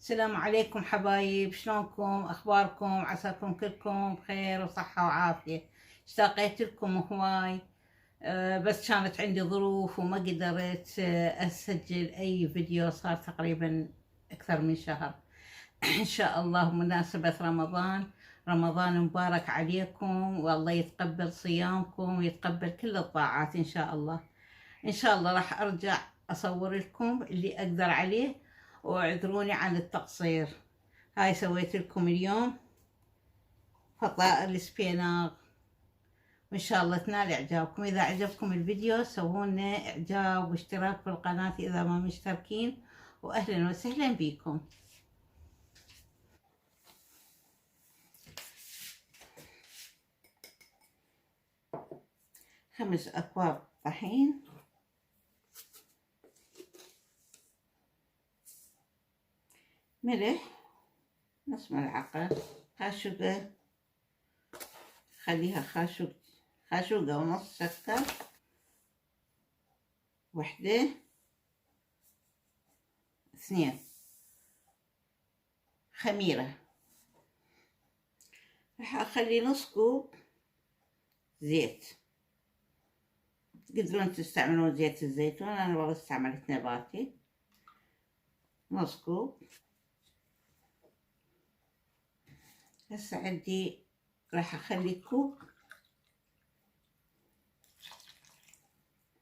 السلام عليكم حبايب، شلونكم؟ اخباركم؟ عساكم كلكم بخير وصحة وعافية. اشتاقيت لكم هواي. بس كانت عندي ظروف وما قدرت اسجل اي فيديو. صار تقريبا اكثر من شهر. ان شاء الله بمناسبة رمضان. رمضان مبارك عليكم، والله يتقبل صيامكم ويتقبل كل الطاعات ان شاء الله. ان شاء الله راح ارجع اصور لكم اللي اقدر عليه، واعذروني عن التقصير. هاي سويت لكم اليوم فطائر السبيناغ، وان شاء الله تنال اعجابكم. اذا عجبكم الفيديو سوونا اعجاب واشتراك في القناة اذا ما مشتركين، واهلا وسهلا بكم. خمس اكواب طحين، ملح نص ملعقة، خاشقة، خليها خاشوقة ونص سكر، وحدة، اثنين خميرة. راح اخلي نص كوب زيت. تقدرون تستعملون زيت الزيتون، انا والله استعملت نباتي. نص كوب. هسه عندي راح اخلي كوب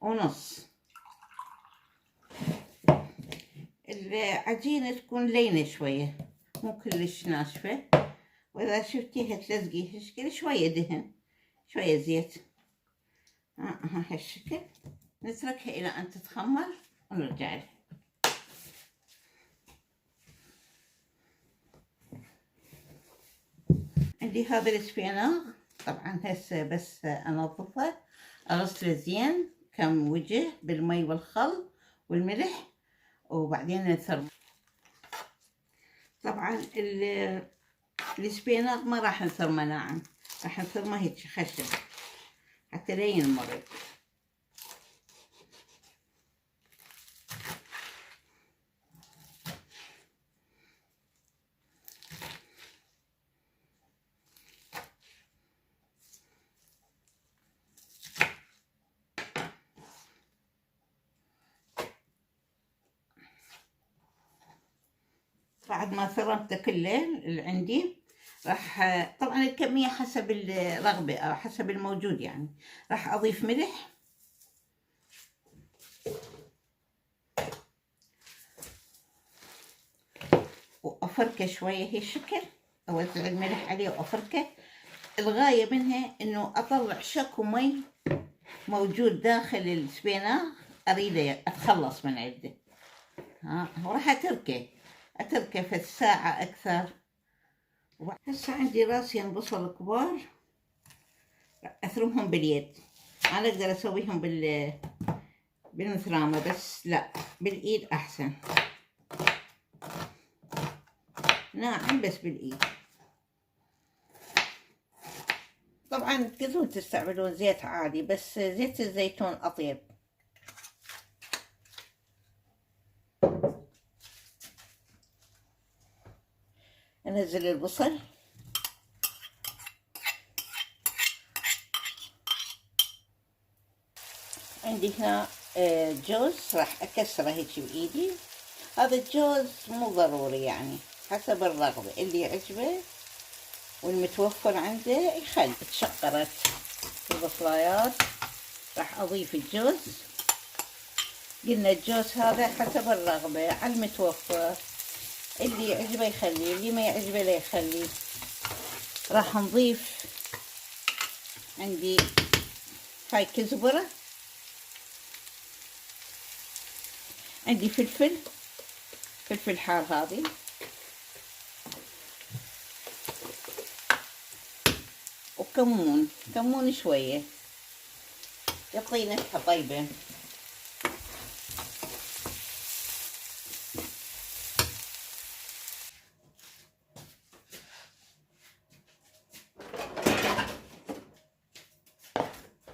ونص. العجينة تكون لينة شوية، مو كلش ناشفة، واذا شفتيها تلزقي هالشكل شوية دهن شوية زيت. هالشكل نتركها الى ان تتخمر ونرجع لها. عندي هذا السبيناغ، طبعا هسه بس انظفه، اغسله زين كم وجه بالمي والخل والملح، وبعدين نثرمه. طبعا السبيناغ ما راح نثرمه ناعم، راح نثرمه هيك خشن حتى لا ينمرض. بعد ما ثرمته كله اللي عندي، راح طبعا الكمية حسب الرغبة أو حسب الموجود يعني. راح أضيف ملح وأفركه شوية هي الشكل، أوزع الملح عليه وأفركه. الغاية منها إنه أطلع شكو مي موجود داخل السبيناغ، أريده أتخلص من عنده. وراح أتركه في ساعة أكثر. هسه عندي راسين بصل كبار، أثرمهم باليد. أنا أقدر أسويهم بالمثرامة، بس لا، بالإيد أحسن. ناعم بس بالإيد. طبعا تقدرون تستعملون زيت عادي، بس زيت الزيتون أطيب. أنزل البصل، عندي هنا جوز راح أكسره هيك بإيدي. هذا الجوز مو ضروري يعني، حسب الرغبة، اللي يعجبه والمتوفر عنده يخلي. تشقرت البصلايات، راح أضيف الجوز. قلنا الجوز هذا حسب الرغبة على المتوفر، اللي يعجبه يخليه، اللي ما يعجبه لا يخليه. راح نضيف عندي هاي كزبرة، عندي فلفل حار هذه، وكمون شوية يعطي نكهة طيبة.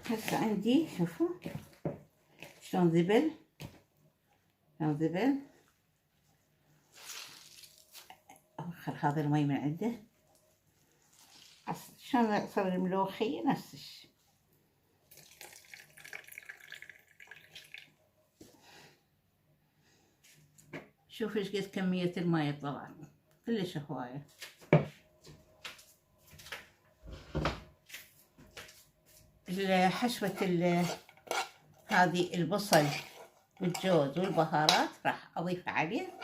هسه عندي شوفوا شلون ذبل. ادخل هذا المي من عنده. شلون اعصر الملوخية نفس الشي. شوف ايش قد كمية الماء طلعت، كلش هواية. حشوة هذه البصل والجوز والبهارات راح اضيف عليه.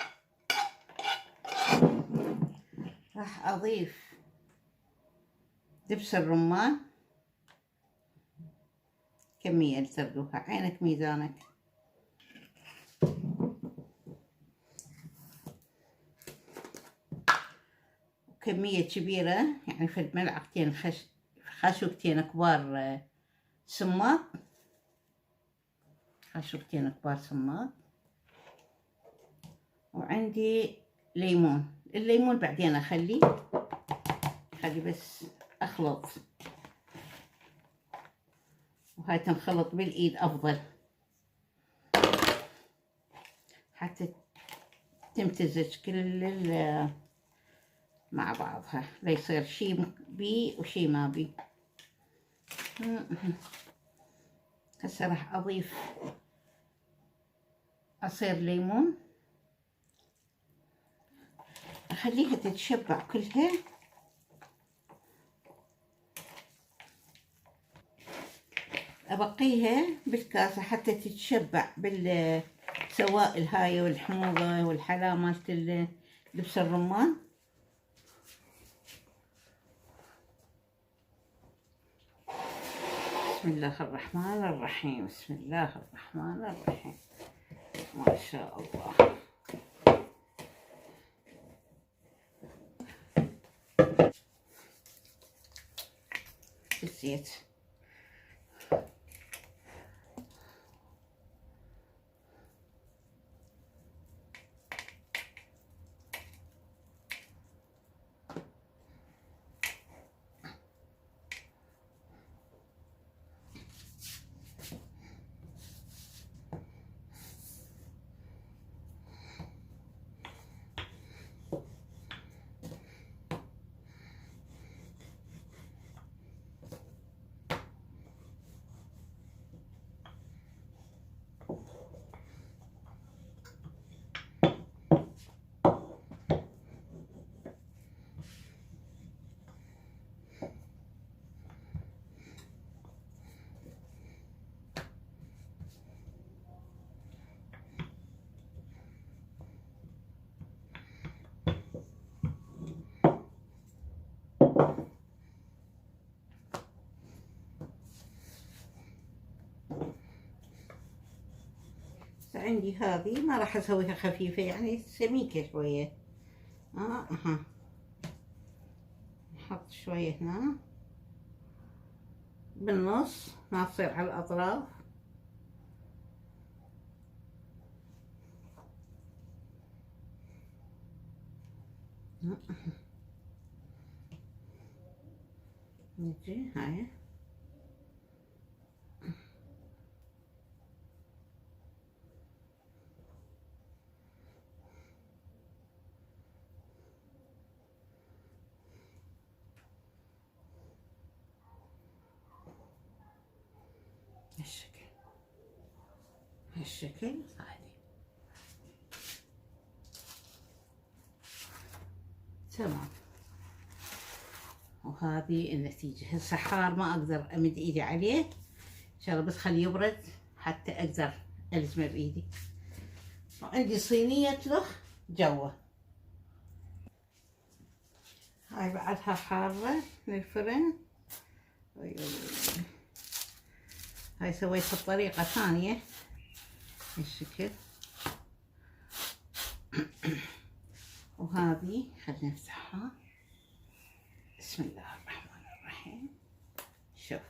راح اضيف دبس الرمان، كمية تردوها عينك ميزانك. كمية كبيرة يعني في ملعقتين خاشوقتين كبار سماق، خاشوقتين كبار سماق. وعندي ليمون، الليمون بعدين اخلي بس اخلط، وهاي تنخلط بالايد افضل حتى تمتزج كل مع بعضها، لا يصير شي بي وشي ما بي. هسه راح اضيف عصير ليمون، اخليها تتشبع كلها. ابقيها بالكاسة حتى تتشبع بالسوائل هاي والحموضة والحلا مالت دبس الرمان. بسم الله الرحمن الرحيم، بسم الله الرحمن الرحيم، ما شاء الله. الزيت عندي هذه ما راح اسويها خفيفة، يعني سميكة شوية. نحط شوية هنا بالنص، ما تصير على الاطراف. نجي هاي هالشكل عادي. تمام. وهذه النتيجة. هسه حار ما اقدر امد ايدي عليه، ان شاء الله بس خليه يبرد حتى اقدر الزمه بايدي. وعندي صينية لخ جوا، هاي بعدها حارة للفرن. هاي سويتها بطريقة ثانية بالشكل. وهذه خلينا نفتحها. بسم الله الرحمن الرحيم. شوف